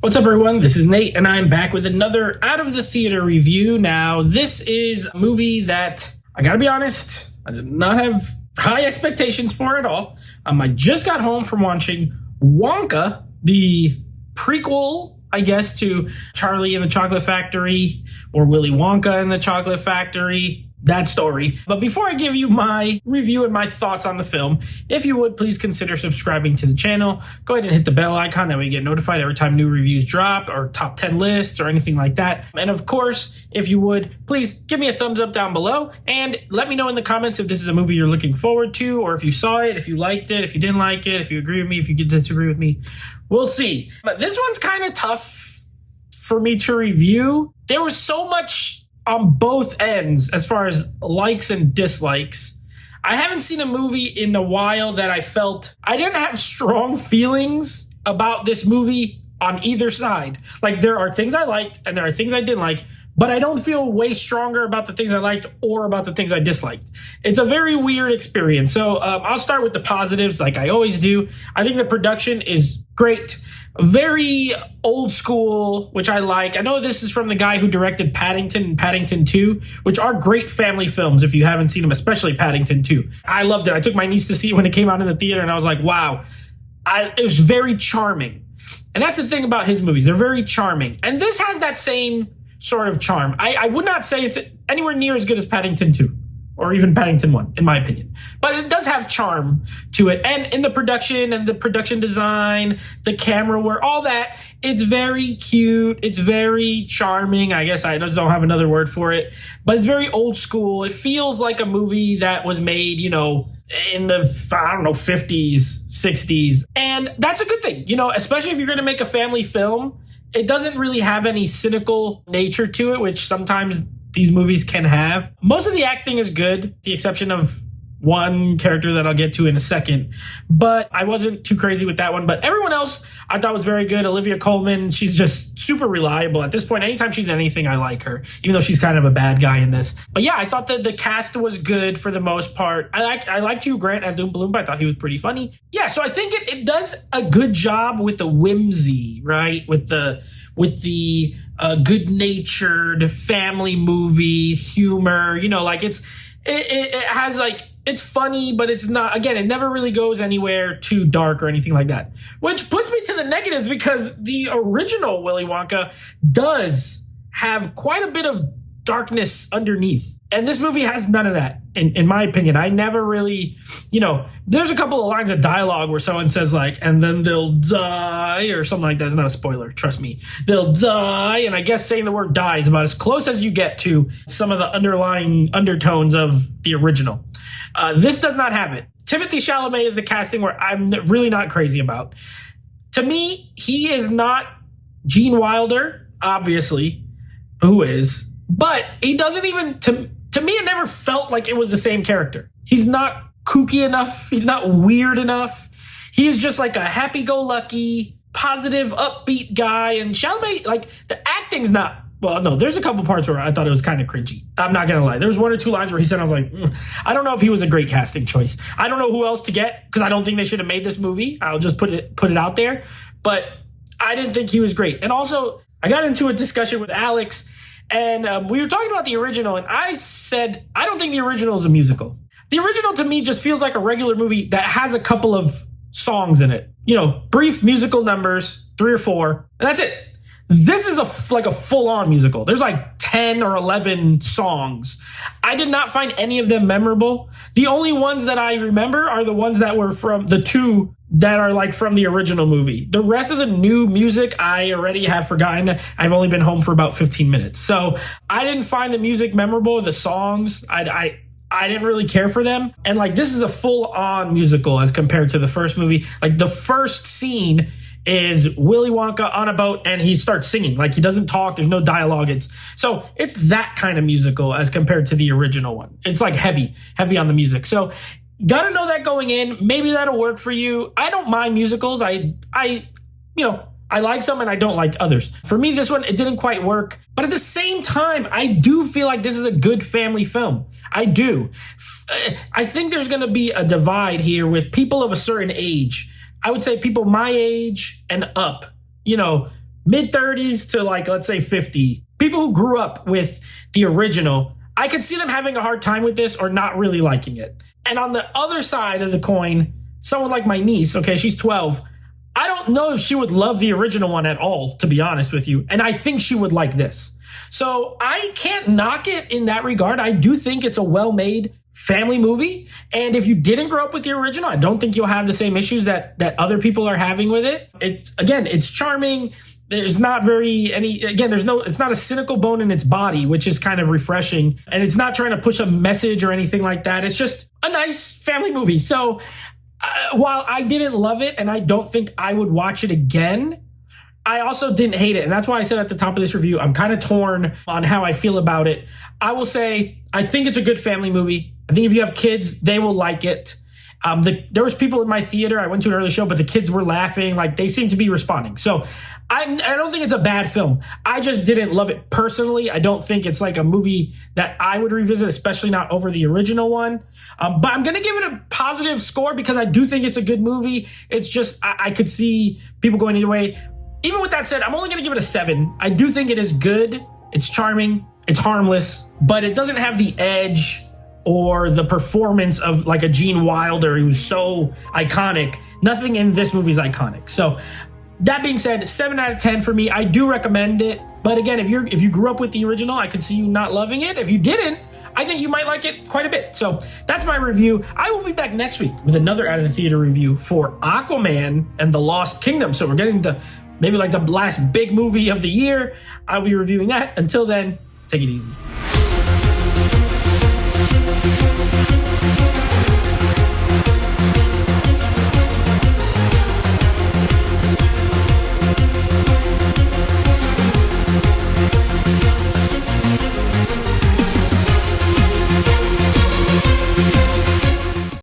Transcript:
What's up, everyone? This is Nate, and I'm back with another Out of the Theater review. Now, this is a movie that, I gotta be honest, I did not have high expectations for at all. I just got home from watching Wonka, the prequel, I guess, to Charlie and the Chocolate Factory, or Willy Wonka and the Chocolate Factory. That story. But before I give you my review and my thoughts on the film, if you would, please consider subscribing to the channel. Go ahead and hit the bell icon. That way you get notified every time new reviews drop or top 10 lists or anything like that. And of course, if you would, please give me a thumbs up down below and let me know in the comments if this is a movie you're looking forward to, or if you saw it, if you liked it, if you didn't like it, if you agree with me, if you disagree with me. We'll see. But this one's kind of tough for me to review. There was so much on both ends as far as likes and dislikes. I haven't seen a movie in a while that I felt I didn't have strong feelings about this movie on either side. Like, there are things I liked and there are things I didn't like, but I don't feel way stronger about the things I liked or about the things I disliked. It's a very weird experience. So I'll start with the positives like I always do. I think the production is great. Very old school, which I like. I know this is from the guy who directed Paddington and Paddington 2, which are great family films if you haven't seen them, especially Paddington 2. I loved it. I took my niece to see it when it came out in the theater, and I was like, wow. It was very charming. And that's the thing about his movies. They're very charming. And this has that same sort of charm. I would not say it's anywhere near as good as Paddington 2. Or even Paddington 1, in my opinion. But it does have charm to it. And in the production and the production design, the camera work, all that, it's very cute. It's very charming. I guess I just don't have another word for it. But it's very old school. It feels like a movie that was made, in the, 50s, 60s. And that's a good thing, especially if you're going to make a family film. It doesn't really have any cynical nature to it, which sometimes these movies can have. Most of the acting is good, the exception of one character that I'll get to in a second. But I wasn't too crazy with that one. But everyone else I thought was very good. Olivia Colman, she's just super reliable. At this point, anytime she's in anything, I like her, even though she's kind of a bad guy in this. But yeah, I thought that the cast was good for the most part. I liked Hugh Grant as Oompa Loompa. I thought he was pretty funny. Yeah, so I think it does a good job with the whimsy, right? With the good-natured family movie humor, it has it's funny, but it's not, again, it never really goes anywhere too dark or anything like that, which puts me to the negatives because the original Willy Wonka does have quite a bit of darkness underneath. And this movie has none of that, in my opinion. I never really, there's a couple of lines of dialogue where someone says and then they'll die or something like that. It's not a spoiler, trust me. They'll die, and I guess saying the word die is about as close as you get to some of the underlying undertones of the original. This does not have it. Timothée Chalamet is the casting where I'm really not crazy about. To me, he is not Gene Wilder, obviously, who is, but he doesn't even, to me, it never felt like it was the same character. He's not kooky enough. He's not weird enough. He is just like a happy-go-lucky, positive, upbeat guy. And Chalamet, the acting's not, well, no, there's a couple parts where I thought it was kind of cringy. I'm not going to lie. There was one or two lines where he said, I was like, I don't know if he was a great casting choice. I don't know who else to get because I don't think they should have made this movie. I'll just put it out there. But I didn't think he was great. And also, I got into a discussion with Alex, and we were talking about the original, and I said, I don't think the original is a musical. The original, to me, just feels like a regular movie that has a couple of songs in it. Brief musical numbers, 3 or 4, and that's it. This is a full-on musical. There's 10 or 11 songs. I did not find any of them memorable. The only ones that I remember are the ones that were from the 2 that are from the original movie. The rest of the new music, I already have forgotten. I've only been home for about 15 minutes. So I didn't find the music memorable. The songs, I didn't really care for them. And this is a full-on musical as compared to the first movie. The first scene is Willy Wonka on a boat and he starts singing. He doesn't talk. There's no dialogue. It's that kind of musical as compared to the original one. It's heavy on the music. So gotta know that going in. Maybe that'll work for you. I don't mind musicals. I like some and I don't like others. For me, this one, it didn't quite work. But at the same time, I do feel like this is a good family film. I do. I think there's going to be a divide here with people of a certain age. I would say people my age and up, mid 30s to like, let's say 50, people who grew up with the original, I could see them having a hard time with this or not really liking it. And on the other side of the coin, someone like my niece, okay, she's 12. I don't know if she would love the original one at all, to be honest with you. And I think she would like this. So I can't knock it in that regard. I do think it's a well-made family movie. And if you didn't grow up with the original, I don't think you'll have the same issues that other people are having with it. It's charming. There's not it's not a cynical bone in its body, which is kind of refreshing. And it's not trying to push a message or anything like that. It's just a nice family movie. So while I didn't love it and I don't think I would watch it again, I also didn't hate it. And that's why I said at the top of this review, I'm kind of torn on how I feel about it. I will say, I think it's a good family movie. I think if you have kids, they will like it. There was people in my theater. I went to an early show, but the kids were laughing. Like, they seemed to be responding. So I don't think it's a bad film. I just didn't love it personally. I don't think it's like a movie that I would revisit, especially not over the original one. But I'm going to give it a positive score because I do think it's a good movie. It's just, I could see people going either way. Even with that said, I'm only going to give it a 7. I do think it is good. It's charming. It's harmless, but it doesn't have the edge or the performance of like a Gene Wilder who's so iconic. Nothing in this movie is iconic. So that being said, 7 out of 10 for me. I do recommend it. But again, if you grew up with the original, I could see you not loving it. If you didn't, I think you might like it quite a bit. So that's my review. I will be back next week with another Out of the Theater review for Aquaman and the Lost Kingdom. So we're getting to maybe like the last big movie of the year. I'll be reviewing that. Until then, take it easy.